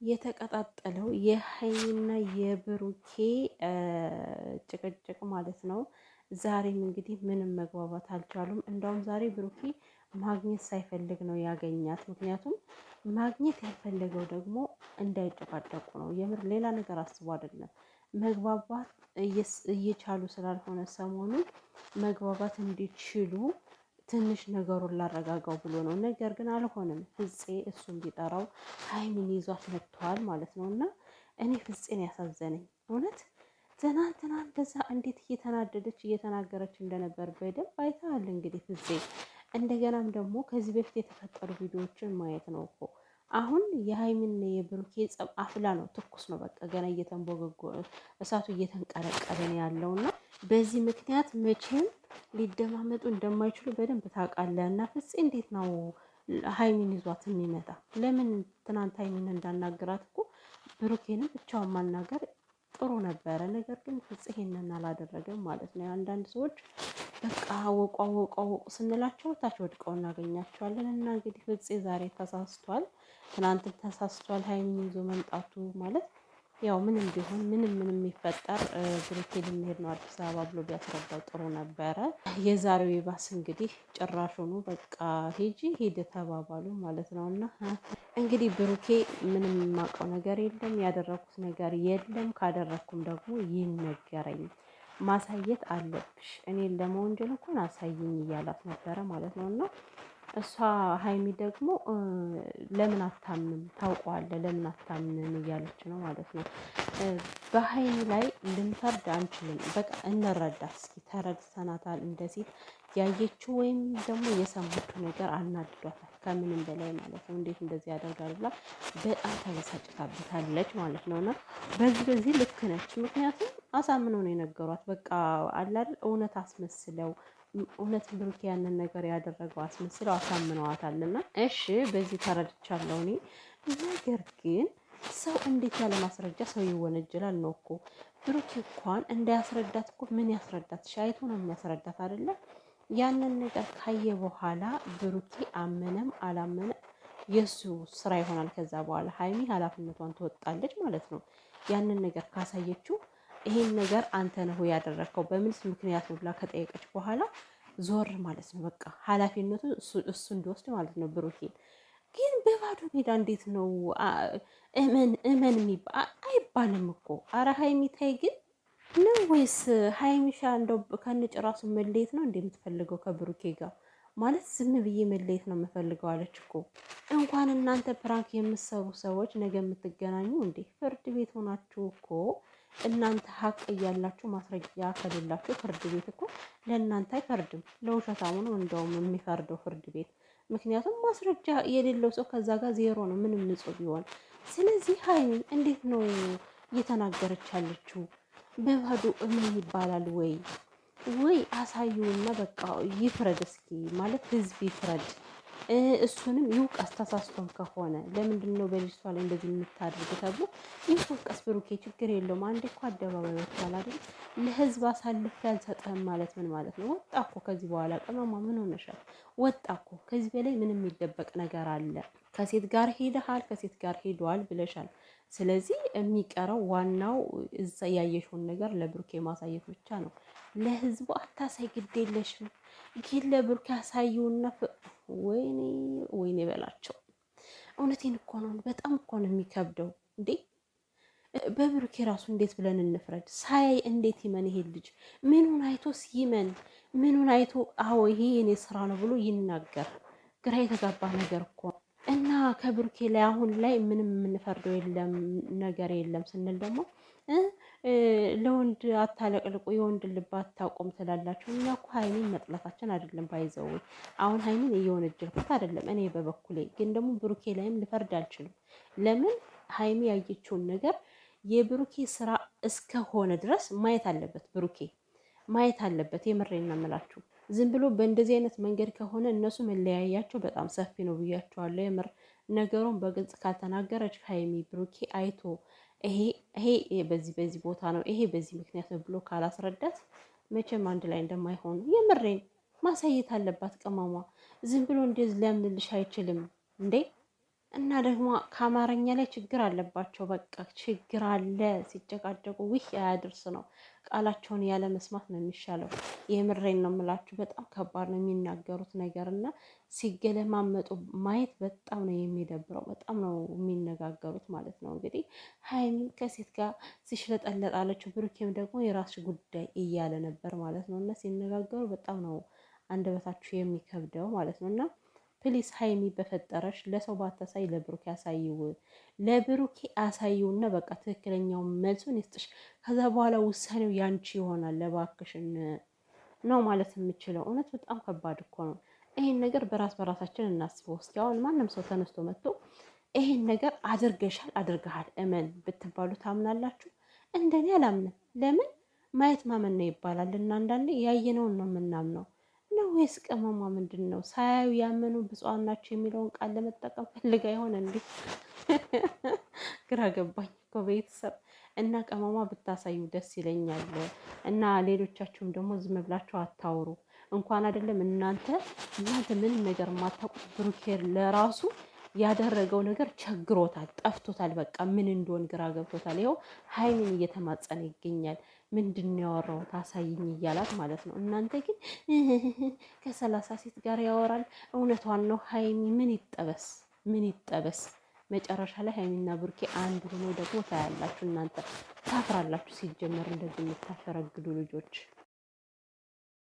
የተቀጣጠለው የሀይሚና የብሩኬ ጭቅጭቅ ማለት ነው። ዛሬም እንግዲህ ምንም መግባባት አልቻሉም። እንደውም ዛሬ ብሩኬ ማግኘት ሳይፈልግ ነው ያገኛት። ምክንያቱም ማግኘት ያልፈለገው ደግሞ እንዳይጨቃጨቁ ነው። የምር ሌላ ነገር አስቦ አይደለም። መግባባት እየቻሉ ስላልሆነ ሰሞኑን መግባባት እንዲችሉ ትንሽ ነገሩን ላረጋጋው ብሎ ነው። ነገር ግን አልሆነም። ፍፄ እሱን ቢጠራው ሀይሚን ይዟት መጥተዋል ማለት ነው። እና እኔ ፍፄን ያሳዘነኝ እውነት ትናንትና እንደዛ እንዴት እየተናደደች እየተናገረች እንደነበር በደንብ አይተሃል። እንግዲህ ፍፄ እንደገናም ደግሞ ከዚህ በፊት የተፈጠሩ ቪዲዮዎችን ማየት ነው እኮ አሁን የሀይሚና የብሩኬ ጸብ አፍላ ነው፣ ትኩስ ነው። በቃ ገና እየተንቦገጎ እሳቱ እየተንቀለቀለ ነው ያለውና በዚህ ምክንያት መቼም ሊደማመጡ እንደማይችሉ በደንብ ታውቃለህ። እና ፍፄ እንዴት ነው ሀይሚን ይዟት የሚመጣ? ለምን ትናንት ሀይሚን እንዳናገራት እኮ ብሩኬንም ብቻውን ማናገር ጥሩ ነበረ። ነገር ግን ፍፄ ይሄንን አላደረገም ማለት ነው። አንዳንድ ሰዎች በቃ አወቁ አወቁ አወቁ ስንላቸው ታች ወድቀው እናገኛቸዋለን። እና እንግዲህ ፍፄ ዛሬ ተሳስቷል፣ ትናንትም ተሳስቷል። ሀይሚን ይዞ መምጣቱ ማለት ያው ምንም ቢሆን ምንም የሚፈጠር ብሩኬ ልንሄድ ነው አዲስ አበባ ብሎ ቢያስረዳው ጥሩ ነበረ። የዛሬው ይባስ እንግዲህ ጭራሹኑ በቃ ሂጂ ሂድ ተባባሉ ማለት ነው። እና እንግዲህ ብሩኬ ምንም የማውቀው ነገር የለም፣ ያደረኩት ነገር የለም፣ ካደረኩም ደግሞ ይነገረኝ፣ ማሳየት አለብሽ፣ እኔን ለመወንጀል እንኳን አሳይኝ እያላት ነበረ ማለት ነው። እና እሷ ሀይሚ ደግሞ ለምን አታምንም ታውቀዋለህ፣ ለምን አታምንም እያለች ነው ማለት ነው። በሀይሚ ላይ ልንፈርድ አንችልም። በቃ እንረዳ እስኪ፣ ተረድተናታል። እንደዚህ ያየችው ወይም ደግሞ የሰማችው ነገር አናድዷታል ከምንም በላይ ማለት ነው። እንዴት እንደዚህ ያደርጋል ብላ በጣም ተበሳጭታበታለች ማለት ነው። እና በዚህ ልክ ነች። ምክንያቱም አሳምነው ነው የነገሯት። በቃ አላል እውነት አስመስለው እውነት ብሩክ ያንን ነገር ያደረገው አስመስለው አሳምነዋታል። እና እሺ በዚህ ተረድቻለሁ እኔ። ነገር ግን ሰው እንዴት ያለ ማስረጃ ሰው ይወነጀላል ነው እኮ። ብሩክ እንኳን እንዳያስረዳት እኮ ምን ያስረዳት? ሻይቶ ነው የሚያስረዳት አይደለም። ያንን ነገር ካየ በኋላ ብሩኬ አመነም አላመነ የሱ ስራ ይሆናል። ከዛ በኋላ ሀይሚ ኃላፊነቷን ትወጣለች ማለት ነው። ያንን ነገር ካሳየችው ይሄን ነገር አንተ ነህ ያደረግከው በምንስ ምክንያት ነው ብላ ከጠየቀች በኋላ ዞር ማለት ነው። በቃ ኃላፊነቱ እሱ እንዲወስድ ማለት ነው። ብሩኬ ግን በባዶ ሜዳ እንዴት ነው እመን የሚባል አይባልም እኮ። አረ ሀይሚ ታይ ግን ነው ወይስ ሀይሚሻ እንደው ከነጭራሱ መለየት ነው እንደምትፈልገው ከብሩኬ ጋር? ማለት ዝም ብዬ መለየት ነው የምፈልገው አለች እኮ። እንኳን እናንተ ፕራንክ የምትሰሩ ሰዎች ነገ የምትገናኙ እንዴ ፍርድ ቤት ሆናችሁ እኮ እናንተ ሀቅ እያላችሁ ማስረጃ ከሌላችሁ ፍርድ ቤት እኮ ለእናንተ አይፈርድም። ለውሸታሙ ነው እንደውም የሚፈርደው ፍርድ ቤት። ምክንያቱም ማስረጃ የሌለው ሰው ከዛ ጋር ዜሮ ነው ምንም ንጹህ ቢሆን። ስለዚህ ሀይሚን እንዴት ነው እየተናገረች ያለችው? በባዶ እምን ይባላል ወይ ወይ አሳዩና በቃ ይፍረድ እስኪ ማለት ህዝብ ይፍረድ። እሱንም ይውቀስ ተሳስቶም ከሆነ ለምንድን ነው በልጅቷ ላይ እንደዚህ የምታደርግ ተብሎ ይወቀስ። ብሩኬ ችግር የለውም። አንዴ እኮ አደባባይ ወጥቷል አይደል? ለህዝብ አሳልፌ አልሰጥህም ማለት ምን ማለት ነው? ወጣ እኮ ከዚህ በኋላ ቅመማ ምን ሆነሻል? ወጣ እኮ ከዚህ በላይ ምንም የሚደበቅ ነገር አለ? ከሴት ጋር ሄደሃል፣ ከሴት ጋር ሄደዋል ብለሻል። ስለዚህ የሚቀረው ዋናው እዛ ያየሽውን ነገር ለብሩኬ ማሳየት ብቻ ነው። ለህዝቡ አታሳይ፣ ግድ የለሽም ግን ለብሩኬ ያሳዩና ወይኔ ወይኔ በላቸው። እውነቴን እኮ ነው። በጣም እኮ ነው የሚከብደው እንዴ። በብሩኬ ራሱ እንዴት ብለን እንፍረድ? ሳያይ እንዴት ይመን? ይሄ ልጅ ምኑን አይቶስ ይመን? ምኑን አይቶ አዎ ይሄ የኔ ስራ ነው ብሎ ይናገር? ግራ የተጋባ ነገር እኮ ነው። እና ከብሩኬ ላይ አሁን ላይ ምንም የምንፈርደው የለም ነገር የለም ስንል ደግሞ ለወንድ አታለቅልቁ የወንድ ልብ አታቆም ትላላችሁ። እኛ እኮ ሀይሚን መጥላታችን አይደለም ባይዘው። አሁን ሀይሚን እየወነጀልኩት አይደለም እኔ በበኩሌ። ግን ደግሞ ብሩኬ ላይም ልፈርድ አልችልም። ለምን ሀይሚ ያየችውን ነገር የብሩኬ ስራ እስከሆነ ድረስ ማየት አለበት። ብሩኬ ማየት አለበት። የምሬን ነው የምላችሁ። ዝም ብሎ በእንደዚህ አይነት መንገድ ከሆነ እነሱ መለያያቸው በጣም ሰፊ ነው ብያቸዋለሁ። የምር ነገሩን በግልጽ ካልተናገረች ሀይሚ ብሩኬ አይቶ ይሄ በዚህ ቦታ ነው ይሄ በዚህ ምክንያት ነው ብሎ ካላስረዳት መቼም አንድ ላይ እንደማይሆኑ የምሬን ማሳየት አለባት። ቅመሟ ዝም ብሎ እንደዚህ ሊያምንልሽ አይችልም እንዴ። እና ደግሞ ከአማርኛ ላይ ችግር አለባቸው። በቃ ችግር አለ። ሲጨቃጨቁ ውህ አያድርስ ነው። ቃላቸውን ያለ መስማት ነው የሚሻለው። የምሬን ነው የምላችሁ። በጣም ከባድ ነው የሚናገሩት ነገር እና ሲገለማመጡ ማየት በጣም ነው የሚደብረው። በጣም ነው የሚነጋገሩት ማለት ነው። እንግዲህ ሀይሚ ከሴት ጋር ሲሽለጠለጣለችው፣ ብሩኬም ደግሞ የራስሽ ጉዳይ እያለ ነበር ማለት ነው። እና ሲነጋገሩ በጣም ነው አንደበታችሁ የሚከብደው ማለት ነው። እና ፕሊስ ሀይሚ በፈጠረሽ ለሰው ባታሳይ ለብሩኬ አሳይው። ለብሩኬ አሳይውና በቃ ትክክለኛውን መልሱን ይስጥሽ። ከዛ በኋላ ውሳኔው ያንቺ ይሆናል። ለባክሽን ነው ማለት የምችለው። እውነት በጣም ከባድ እኮ ነው። ይሄን ነገር በራሳችን እናስበው እስኪ። አሁን ማንም ሰው ተነስቶ መጥቶ ይሄን ነገር አድርገሻል፣ አድርገሃል እመን ብትባሉ ታምናላችሁ? እንደኔ አላምንም። ለምን ማየት ማመን ነው ይባላል እና አንዳንዴ ያየነውን ነው የምናምነው። ነው ወይስ ቅመሟ ምንድን ነው? ሳያዩ ያመኑ ብፁዓን ናቸው የሚለውን ቃል ለመጠቀም ፈልጋ ይሆን እንዴ? ግራ ገባኝ እኮ ቤተሰብ። እና ቅመሟ ብታሳዩ ደስ ይለኛል። እና ሌሎቻችሁም ደግሞ ዝም ብላችሁ አታውሩ። እንኳን አይደለም እናንተ ምንም ነገር የማታውቁት ብሩኬር ለራሱ ያደረገው ነገር ቸግሮታል፣ ጠፍቶታል። በቃ ምን እንደሆን ግራ ገብቶታል። ይኸው ሀይሚን እየተማጸነ ይገኛል። ምንድን ነው ያወራው ታሳይኝ እያላት ማለት ነው። እናንተ ግን ከሰላሳ ሴት ጋር ያወራል። እውነቷን ነው ሀይሚ። ምን ይጠበስ ምን ይጠበስ? መጨረሻ ላይ ሀይሚና ብሩኬ አንድ ሆኖ ደግሞ ታያላችሁ። እናንተ ታፍራላችሁ ሲጀመር እንደዚህ የምታሸረግዱ ልጆች።